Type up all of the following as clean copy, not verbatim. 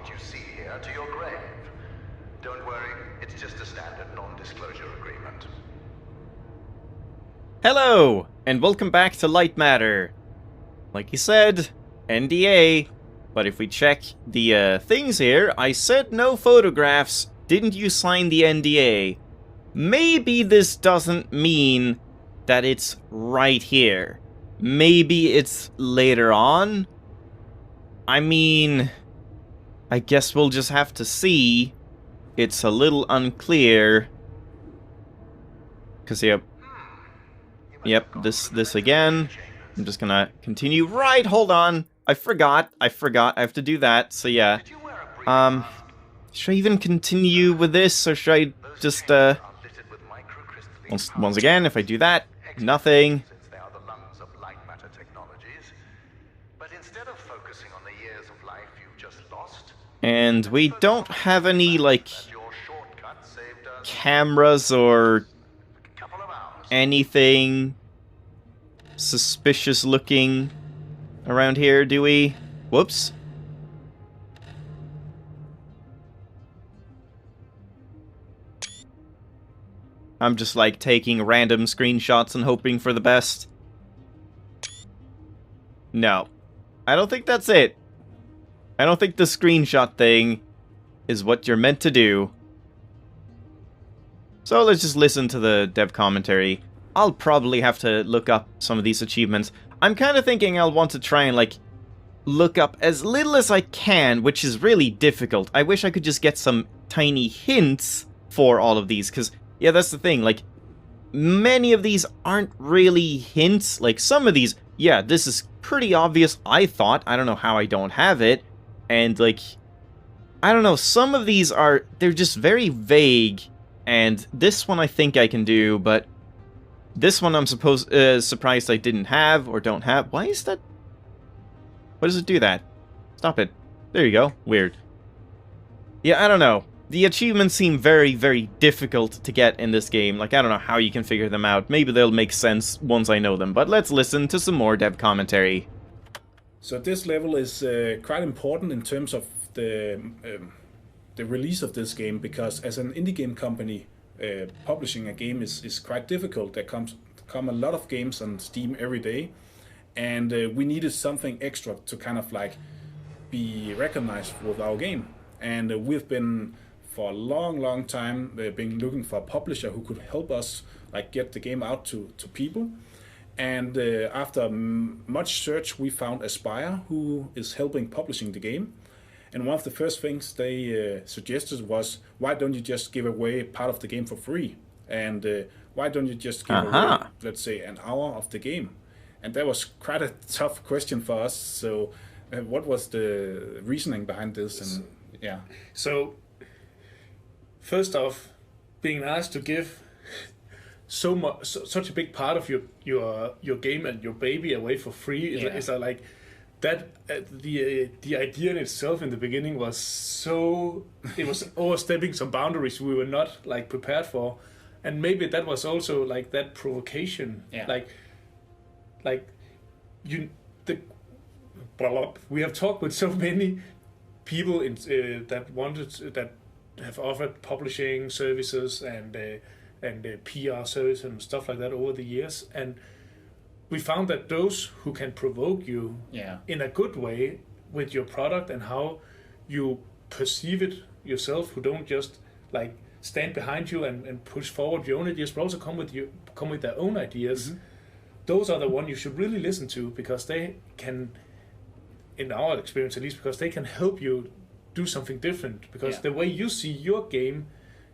what you see here to your grave. Don't worry, it's just a standard non-disclosure agreement. Hello, and welcome back to Lightmatter. Like you said, NDA, but if we check the things here, I said no photographs. Didn't you sign the NDA? Maybe this doesn't mean that it's right here. Maybe it's later on? I mean, I guess we'll just have to see. It's a little unclear. Because, yep, this again. I'm just gonna continue. Right, hold on. I forgot. I have to do that. So, yeah. Should I even continue with this, or should I just, once again, if I do that, nothing. Since they are the lungs of Lightmatter Technologies. But instead of focusing on the years of life you've just lost, And we don't have any, like, your shortcut saved us cameras or a couple of hours. anything suspicious looking around here, do we? Whoops. I'm just like taking random screenshots and hoping for the best. No. I don't think that's it. I don't think the screenshot thing is what you're meant to do. So let's just listen to the dev commentary. I'll probably have to look up some of these achievements. I'm kind of thinking I'll want to try and, like, look up as little as I can, which is really difficult. I wish I could just get some tiny hints for all of these, because, yeah, that's the thing, like, many of these aren't really hints. Like, some of these, yeah, this is pretty obvious, I thought. I don't know how I don't have it. And, like, I don't know, some of these are, they're just very vague. And this one I think I can do, but this one I'm surprised I didn't have or don't have. Why is that? Why does it do that? Stop it. There you go. Weird. Yeah, I don't know. The achievements seem very, very difficult to get in this game. Like, I don't know how you can figure them out. Maybe they'll make sense once I know them. But let's listen to some more dev commentary. So this level is quite important in terms of the release of this game, because as an indie game company, publishing a game is quite difficult. There come a lot of games on Steam every day, and we needed something extra to kind of like be recognized with our game. And we've been for a long time been looking for a publisher who could help us like get the game out to people. And after much search, we found Aspire, who is helping publishing the game. And one of the first things they suggested was, why don't you just give away part of the game for free? And why don't you just give away, let's say, an hour of the game? And that was quite a tough question for us. So what was the reasoning behind this? And yeah. So, first off, being asked to give such a big part of your game and your baby away for free is like that. The idea in itself in the beginning was it was overstepping some boundaries we were not like prepared for, and maybe that was also like that provocation. Yeah. We have talked with so many people that have offered publishing services and PR service and stuff like that over the years, and we found that those who can provoke you in a good way with your product and how you perceive it yourself, who don't just like stand behind you and push forward your own ideas, but also come with their own ideas. Mm-hmm. Those are the ones you should really listen to, because they can, in our experience at least, because they can help you do something different. Because the way you see your game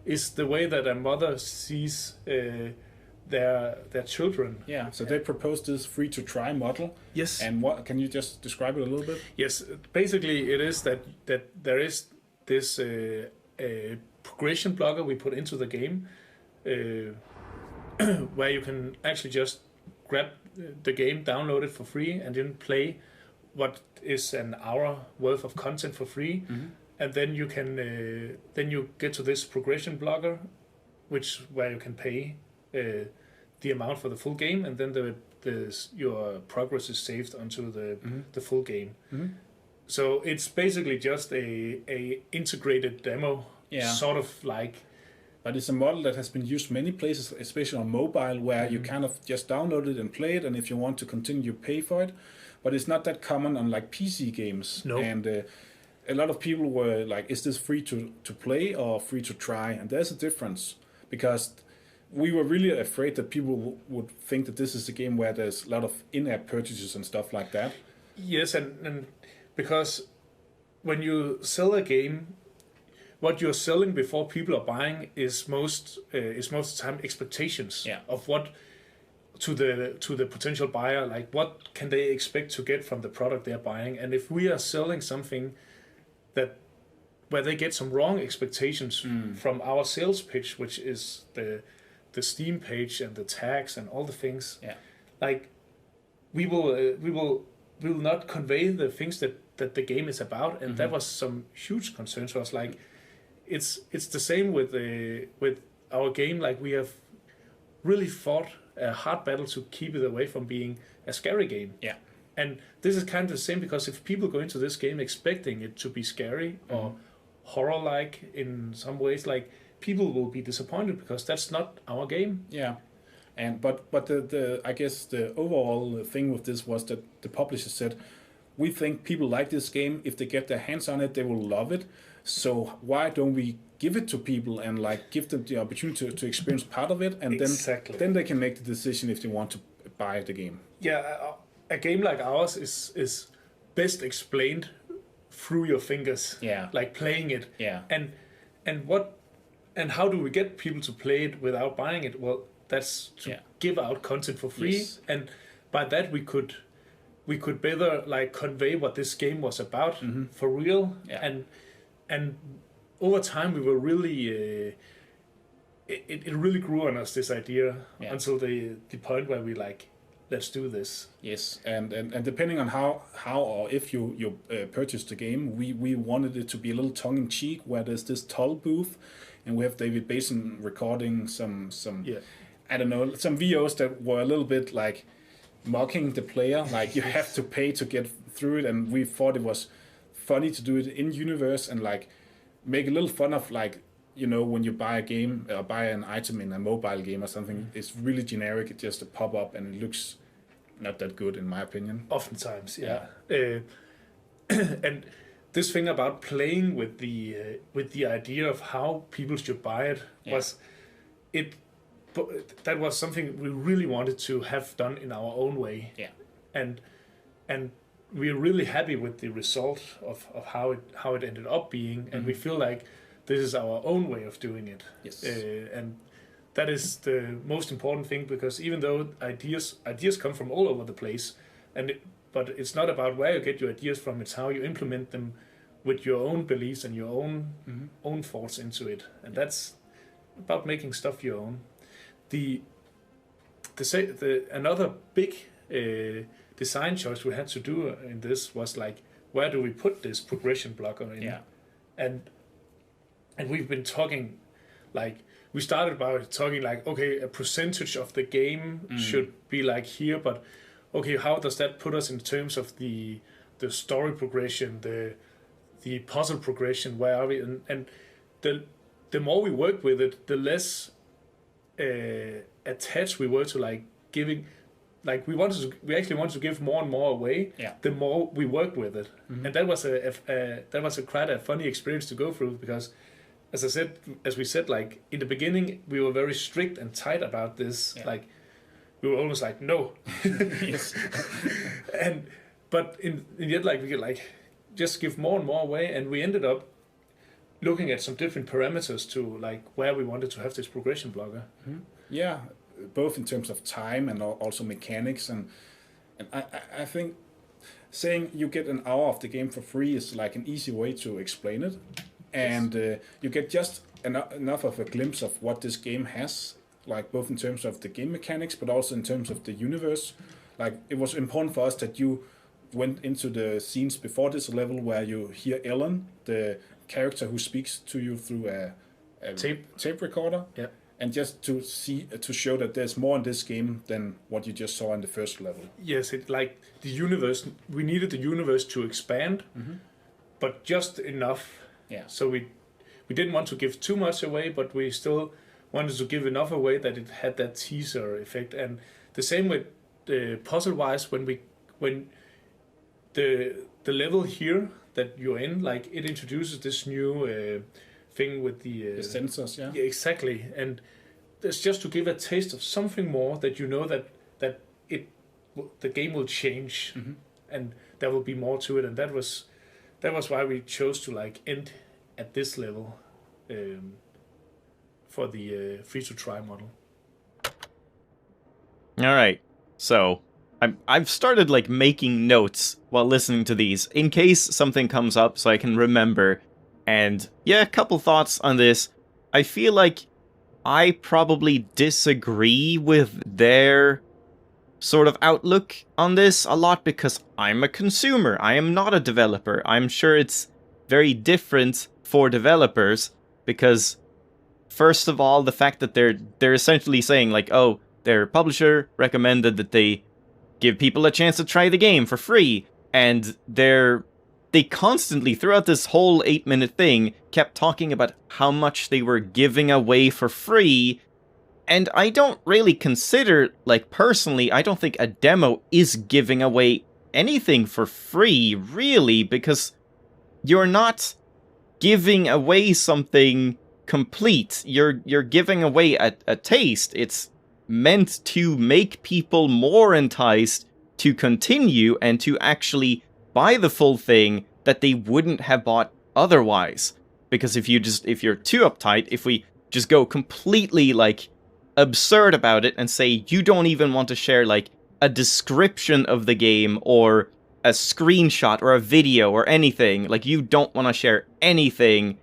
is the way that a mother sees their children. Yeah. So they proposed this free to try model. Yes. And what can you just describe it a little bit? Yes. Basically, it is that there is this progression blocker we put into the game, where you can actually just grab the game, download it for free, and then play what is an hour worth of content for free. Mm-hmm. And then you can then you get to this progression blocker, where you can pay the amount for the full game, and then your progress is saved onto the full game. Mm-hmm. So it's basically just a integrated demo, sort of like. But it's a model that has been used many places, especially on mobile, where you kind of just download it and play it, and if you want to continue, you pay for it. But it's not that common on like PC games. No. And a lot of people were like, is this free to play or free to try? And there's a difference, because we were really afraid that people would think that this is a game where there's a lot of in-app purchases and stuff like that. Yes, and because when you sell a game, what you're selling before people are buying is most of the time expectations of what to the potential buyer, like what can they expect to get from the product they're buying. And if we are selling something where they get some wrong expectations from our sales pitch, which is the Steam page and the tags and all the things, like we will not convey the things that the game is about, and that was some huge concern to us. Like it's the same with our game. Like we have really fought a hard battle to keep it away from being a scary game. Yeah. And this is kind of the same, because if people go into this game expecting it to be scary or horror-like in some ways, like people will be disappointed, because that's not our game. Yeah. And but the I guess the overall thing with this was that the publisher said, we think people like this game. If they get their hands on it, they will love it. So why don't we give it to people and like give them the opportunity to experience part of it, and then they can make the decision if they want to buy the game. Yeah, a game like ours is best explained through your fingers. Yeah. Like playing it. Yeah. And how do we get people to play it without buying it? Well, that's to give out content for free, Yes. and by that we could better like convey what this game was about for real. Yeah. And over time we were really it really grew on us, this idea, until the point where we like, let's do this. Yes, and depending on how or if you purchase the game, we wanted it to be a little tongue in cheek, where there's this Tull booth, and we have David Basin recording some I don't know, some VOs that were a little bit like mocking the player, like you have to pay to get through it, and we thought it was funny to do it in universe and like make a little fun of, like, you know, when you buy a game or buy an item in a mobile game or something, it's really generic. It's just a pop up and it looks not that good in my opinion. Oftentimes, and this thing about playing with the idea of how people should buy it was it. That was something we really wanted to have done in our own way. Yeah, and we're really happy with the result of how it ended up being, and we feel like this is our own way of doing it. Yes. And that is the most important thing, because even though ideas come from all over the place, but it's not about where you get your ideas from, it's how you implement them with your own beliefs and your own thoughts into it, and that's about making stuff your own. Another big design choice we had to do in this was like, where do we put this progression blocker in? Yeah. And we've been talking, like, we started by talking like, okay, a percentage of the game should be like here, but okay, how does that put us in terms of the story progression, the puzzle progression, where are we? And the more we worked with it, the less attached we were to like giving, like we actually wanted to give more and more away. Yeah. The more we worked with it, and that was quite a funny experience to go through, because as we said, like in the beginning we were very strict and tight about this. Like we were almost like no, Yes. but in yet like we could like just give more and more away, and we ended up looking at some different parameters to like where we wanted to have this progression blocker. Yeah, both in terms of time and also mechanics, and I think saying you get an hour of the game for free is like an easy way to explain it, and you get just enough of a glimpse of what this game has, like both in terms of the game mechanics but also in terms of the universe. Like it was important for us that you went into the scenes before this level where you hear Ellen, the character who speaks to you through a tape recorder. Yeah. And just to show that there's more in this game than what you just saw in the first level. Yes, it like the universe. We needed the universe to expand, but just enough. Yeah. So we didn't want to give too much away, but we still wanted to give enough away that it had that teaser effect. And the same with puzzle-wise, when the level here that you're in, like it introduces this new thing with the sensors, yeah. Yeah, exactly. And it's just to give a taste of something more that you know that the game will change, and there will be more to it. And that was why we chose to like end at this level for the free to try model. All right, so I've started like making notes while listening to these in case something comes up, so I can remember. And yeah, a couple thoughts on this. I feel like I probably disagree with their sort of outlook on this a lot because I'm a consumer. I am not a developer. I'm sure it's very different for developers because, first of all, the fact that they're essentially saying like, oh, their publisher recommended that they give people a chance to try the game for free, and they constantly, throughout this whole 8-minute thing, kept talking about how much they were giving away for free, and I don't really consider, like, personally, I don't think a demo is giving away anything for free, really, because you're not giving away something complete. You're giving away a taste. It's meant to make people more enticed to continue and to actually buy the full thing that they wouldn't have bought otherwise. Because if you're too uptight, if we just go completely like absurd about it and say you don't even want to share like a description of the game or a screenshot or a video or anything, like you don't want to share anything,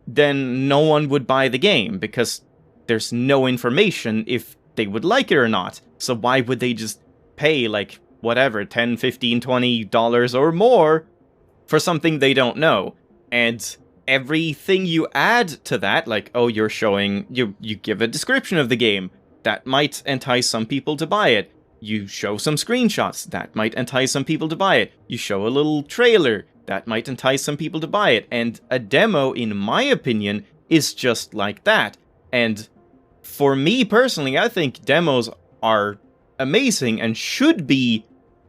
then no one would buy the game because there's no information if they would like it or not. So why would they just pay like whatever, $10, $15, $20 or more for something they don't know? And everything you add to that, like, oh, you're showing, you give a description of the game, that might entice some people to buy it. You show some screenshots, that might entice some people to buy it. You show a little trailer, that might entice some people to buy it. And a demo, in my opinion, is just like that. And for me personally, I think demos are amazing and should be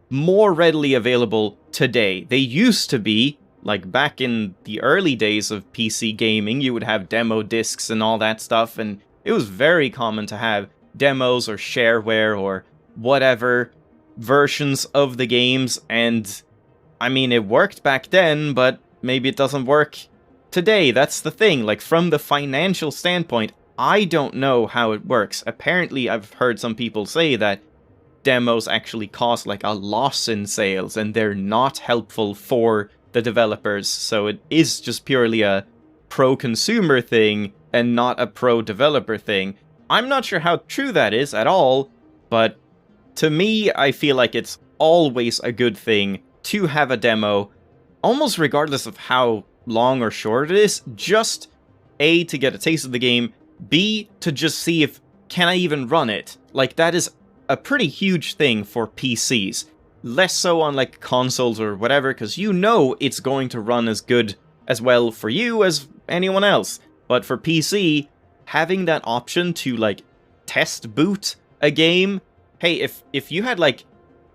more readily available today. They used to be, like back in the early days of PC gaming, you would have demo discs and all that stuff, and it was very common to have demos or shareware or whatever versions of the games, and I mean, it worked back then, but maybe it doesn't work today. That's the thing. Like, from the financial standpoint, I don't know how it works. Apparently, I've heard some people say that demos actually cause like a loss in sales, and they're not helpful for the developers, so it is just purely a pro-consumer thing and not a pro-developer thing. I'm not sure how true that is at all, but to me, I feel like it's always a good thing to have a demo, almost regardless of how long or short it is, just A, to get a taste of the game, B, to just see if, can I even run it? Like, that is a pretty huge thing for PCs. Less so on, like, consoles or whatever, because you know it's going to run as good as well for you as anyone else. But for PC, having that option to, like, test boot a game, hey, if you had, like,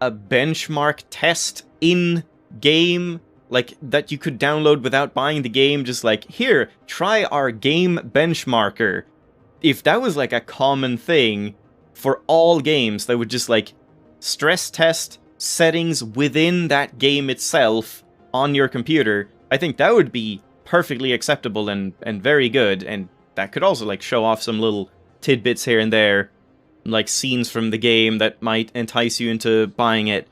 a benchmark test in-game, like, that you could download without buying the game, just like, here, try our game benchmarker. If that was, like, a common thing for all games that would just, like, stress test settings within that game itself on your computer, I think that would be perfectly acceptable and very good, and that could also, like, show off some little tidbits here and there, like scenes from the game that might entice you into buying it.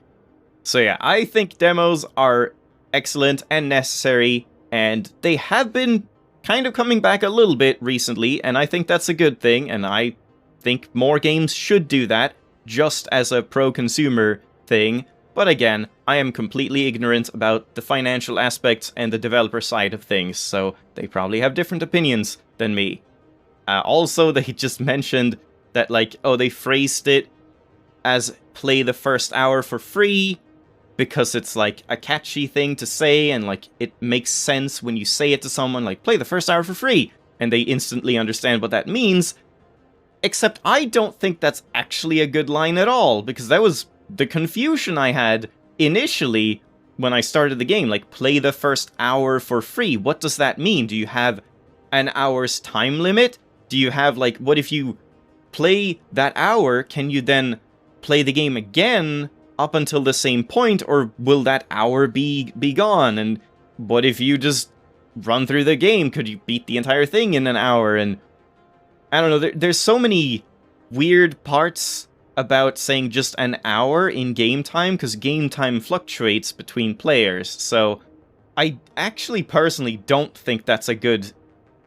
So yeah, I think demos are excellent and necessary, and they have been kind of coming back a little bit recently, and I think that's a good thing, and I think more games should do that, just as a pro-consumer thing. But again, I am completely ignorant about the financial aspects and the developer side of things, so they probably have different opinions than me. Also, they just mentioned that, like, oh, they phrased it as play the first hour for free, because it's, like, a catchy thing to say, and, like, it makes sense when you say it to someone, like, play the first hour for free, and they instantly understand what that means. Except I don't think that's actually a good line at all, because that was the confusion I had initially when I started the game. Like, play the first hour for free. What does that mean? Do you have an hour's time limit? Do you have, like, what if you play that hour, can you then play the game again up until the same point, or will that hour be gone? And what if you just run through the game? Could you beat the entire thing in an hour? And I don't know, there's so many weird parts about saying just an hour in game time, because game time fluctuates between players. So I actually personally don't think that's a good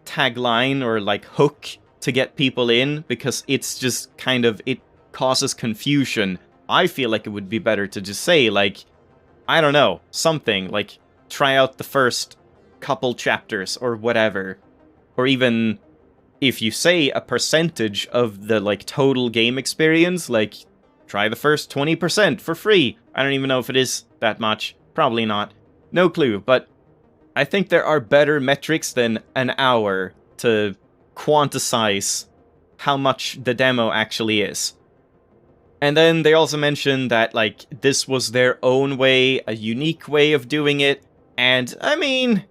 tagline or, like, hook to get people in, because it's just kind of, it causes confusion. I feel like it would be better to just say, like, I don't know, something, like, try out the first couple chapters or whatever. Or even, if you say a percentage of the, like, total game experience, like, try the first 20% for free. I don't even know if it is that much. Probably not. No clue, but I think there are better metrics than an hour to quantize how much the demo actually is. And then they also mentioned that, like, this was their own way, a unique way of doing it, and, I mean,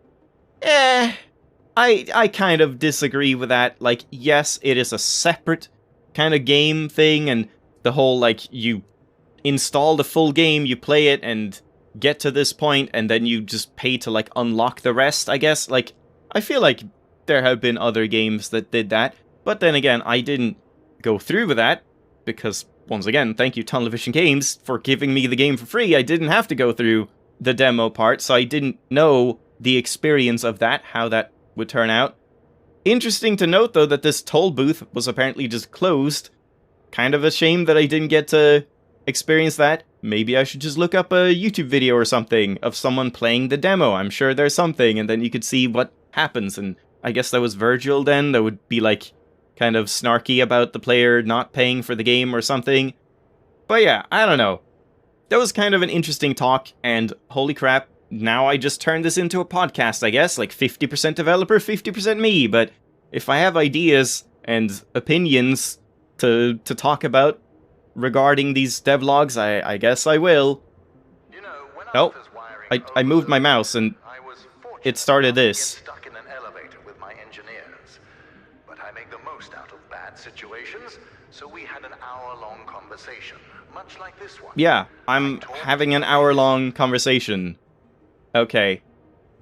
I kind of disagree with that. Like, yes, it is a separate kind of game thing, and the whole, like, you install the full game, you play it, and get to this point, and then you just pay to, like, unlock the rest, I guess. Like, I feel like there have been other games that did that, but then again, I didn't go through with that, because, once again, thank you Television Games for giving me the game for free. I didn't have to go through the demo part, so I didn't know the experience of that, how that would turn out. Interesting to note, though, that this toll booth was apparently just closed. Kind of a shame that I didn't get to experience that. Maybe I should just look up a YouTube video or something of someone playing the demo. I'm sure there's something, and then you could see what happens. And I guess that was Virgil then, that would be, like, kind of snarky about the player not paying for the game or something. But yeah, I don't know. That was kind of an interesting talk, and holy crap, now I just turned this into a podcast, I guess. Like, 50% developer, 50% me. But if I have ideas and opinions to talk about regarding these devlogs, I guess I will. You know, when Oh, was wiring I moved my mouse and I was fortunate it started enough to this. get stuck in an elevator with my engineers. But I make the most out of bad situations, so we had an hour-long conversation, much like this one. Yeah, I'm having an hour-long conversation. Okay.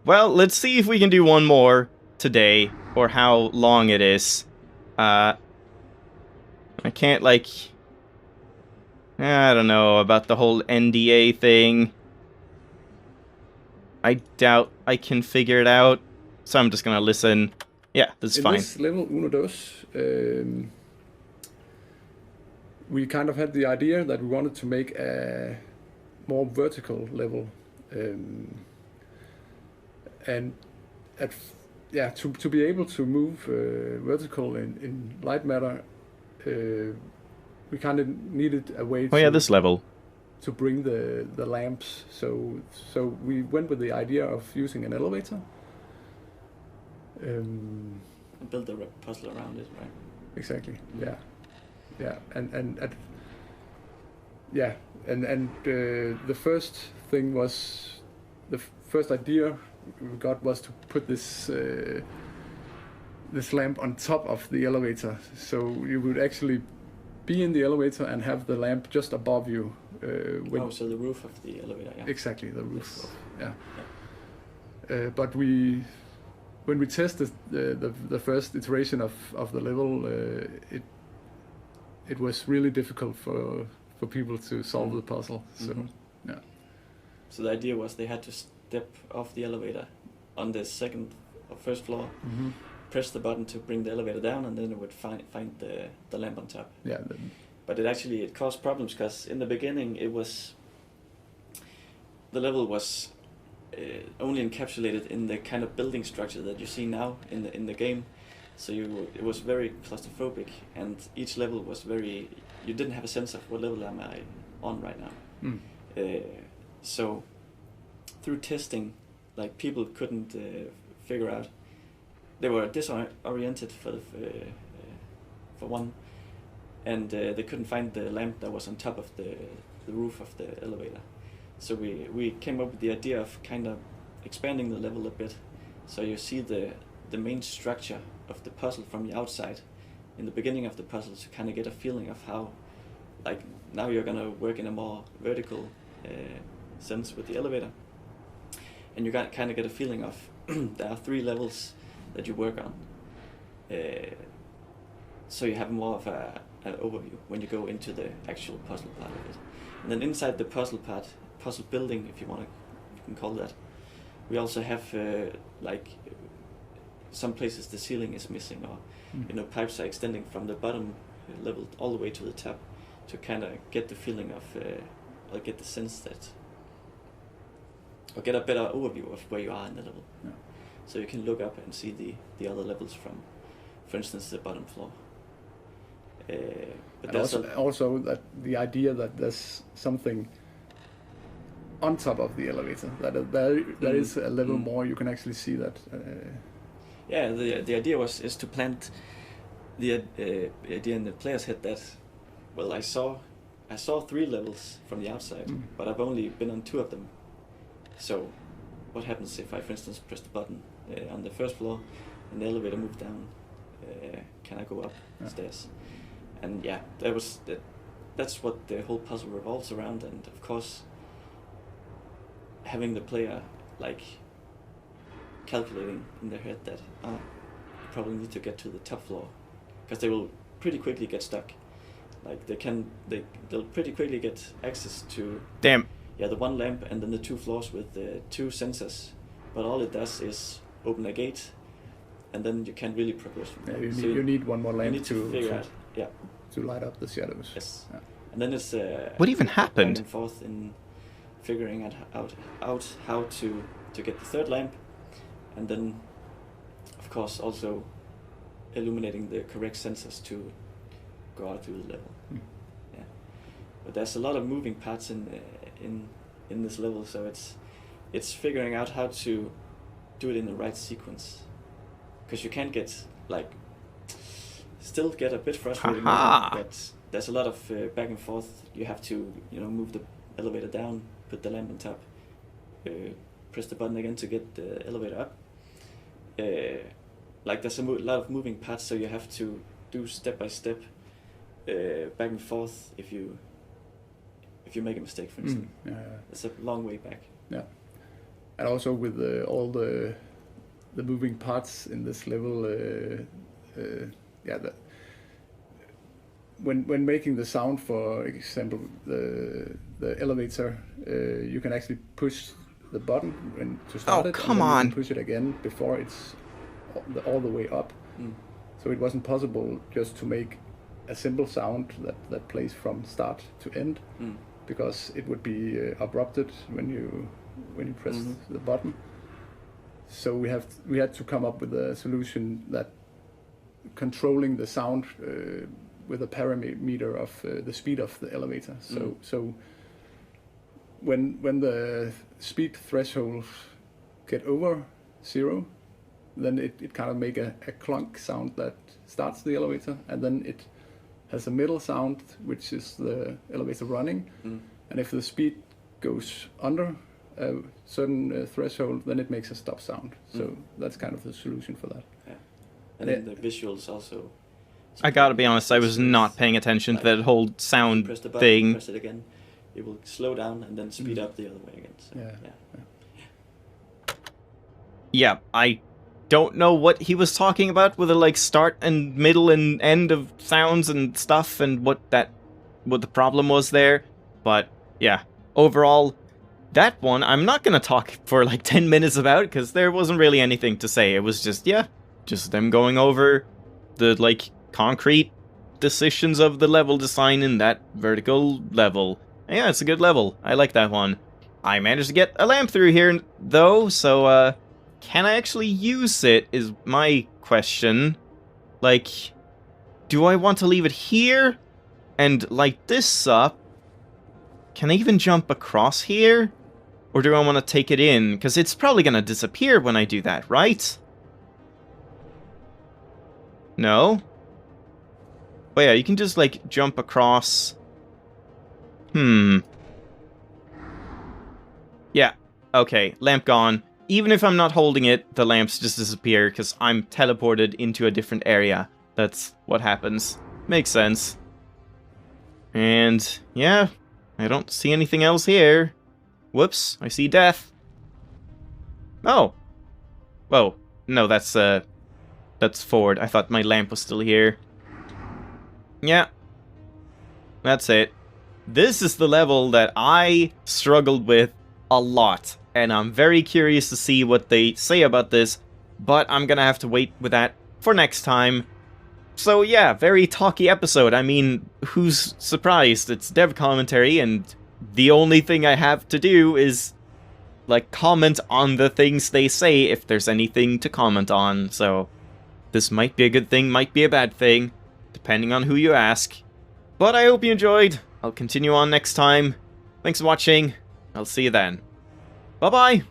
Well, let's see if we can do one more today, or how long it is. I can't, like... I don't know about the whole NDA thing. I doubt I can figure it out, so I'm just gonna listen. Yeah, this is fine. In this level, Uno Dos, we kind of had the idea that we wanted to make a more vertical level. And to be able to move vertical in Lightmatter, we kind of needed a way This level. to bring the lamps. So we went with the idea of using an elevator. Build the puzzle around it, right? Exactly. Yeah, and the first thing was the first idea we got was to put this lamp on top of the elevator, so you would actually be in the elevator and have the lamp just above you. So the roof of the elevator, yeah. Exactly, the roof. Yes. Yeah. But when we tested the first iteration of the level, it was really difficult for people to solve the puzzle. So yeah. So the idea was they had to step off the elevator on the second or first floor, press the button to bring the elevator down, and then it would find the lamp on top. Yeah. But it caused problems, because in the beginning the level was only encapsulated in the kind of building structure that you see now in the game. So it was very claustrophobic, and each level was very. You didn't have a sense of what level am I on right now. So through testing, like people couldn't figure out. They were disoriented for one, and they couldn't find the lamp that was on top of the roof of the elevator. So we came up with the idea of kind of expanding the level a bit, so you see the main structure of the puzzle from the outside in the beginning of the puzzle, to kind of get a feeling of how, like, now you're gonna work in a more vertical sense with the elevator, and you kind of get a feeling of there are 3 levels that you work on, so you have more of an overview when you go into the actual puzzle part of it. And then inside the puzzle building, if you can call that, we also have like some places the ceiling is missing, or pipes are extending from the bottom level all the way to the top, to kind of get the feeling of or get the sense that, or get a better overview of where you are in the level. Yeah. So you can look up and see the other levels from, for instance, the bottom floor. But and also that the idea that there's something on top of the elevator, that there is a level more, you can actually see that. Yeah, the idea is to plant the idea in the player's head that, well, I saw 3 levels from the outside, but I've only been on 2 of them. So what happens if I, for instance, press the button on the first floor and the elevator moves down? Can I go up stairs? And yeah, that's what the whole puzzle revolves around. And of course, having the player like calculating in their head that you probably need to get to the top floor, because they will pretty quickly get stuck. Like they'll pretty quickly get access to the 1 lamp and then the 2 floors with the 2 sensors, but all it does is open a gate, and then you can't really progress from there. You need 1 more lamp to figure out. Yeah. To light up the shadows. Yes. Yeah. And then it's what even happened? Back and forth in figuring out how to get the 3rd lamp, and then of course also illuminating the correct sensors to go out through the level. Yeah. But there's a lot of moving parts in this level, so it's figuring out how to do it in the right sequence, because you can get still get a bit frustrated, but there's a lot of back and forth. You have to move the elevator down, put the lamp on top, press the button again to get the elevator up. There's a lot of moving parts, so you have to do step by step, back and forth. If you make a mistake, for instance, it's a long way back. Yeah, and also with all the moving parts in this level, when making the sound, for example, the elevator, you can actually push the button to start it. Come and then on! You can push it again before it's all the way up. So it wasn't possible just to make a simple sound that plays from start to end, because it would be abrupted when you press the button. So we had to come up with a solution that controlling the sound with a parameter of the speed of the elevator. So when the speed thresholds get over 0, then it kind of make a clunk sound that starts the elevator, and then it has a middle sound, which is the elevator running. And if the speed goes under a certain threshold, then it makes a stop sound. So that's kind of the solution for that. Yeah. And then the visuals also. I gotta be honest, I was not paying attention to that whole sound press the button, thing. Press it again, it will slow down and then speed up the other way again. So, yeah, I don't know what he was talking about with the start and middle and end of sounds and stuff, and what the problem was there. But yeah, overall, that one I'm not gonna talk for 10 minutes about, because there wasn't really anything to say. It was just them going over the concrete decisions of the level design in that vertical level. And yeah, it's a good level. I like that one. I managed to get a lamp through here though, so can I actually use it is my question. Like, do I want to leave it here and light this up? Can I even jump across here? Or do I want to take it in? Because it's probably going to disappear when I do that, right? No? But yeah, you can just, like, jump across. Yeah, okay, lamp gone. Even if I'm not holding it, the lamps just disappear because I'm teleported into a different area. That's what happens. Makes sense. And, yeah, I don't see anything else here. Whoops, I see death. Oh. Whoa, no, that's Ford. I thought my lamp was still here. Yeah. That's it. This is the level that I struggled with a lot. And I'm very curious to see what they say about this. But I'm gonna have to wait with that for next time. So yeah, very talky episode. I mean, who's surprised? It's dev commentary, and the only thing I have to do is, like, comment on the things they say if there's anything to comment on. So this might be a good thing, might be a bad thing, depending on who you ask. But I hope you enjoyed. I'll continue on next time. Thanks for watching. I'll see you then. Bye-bye!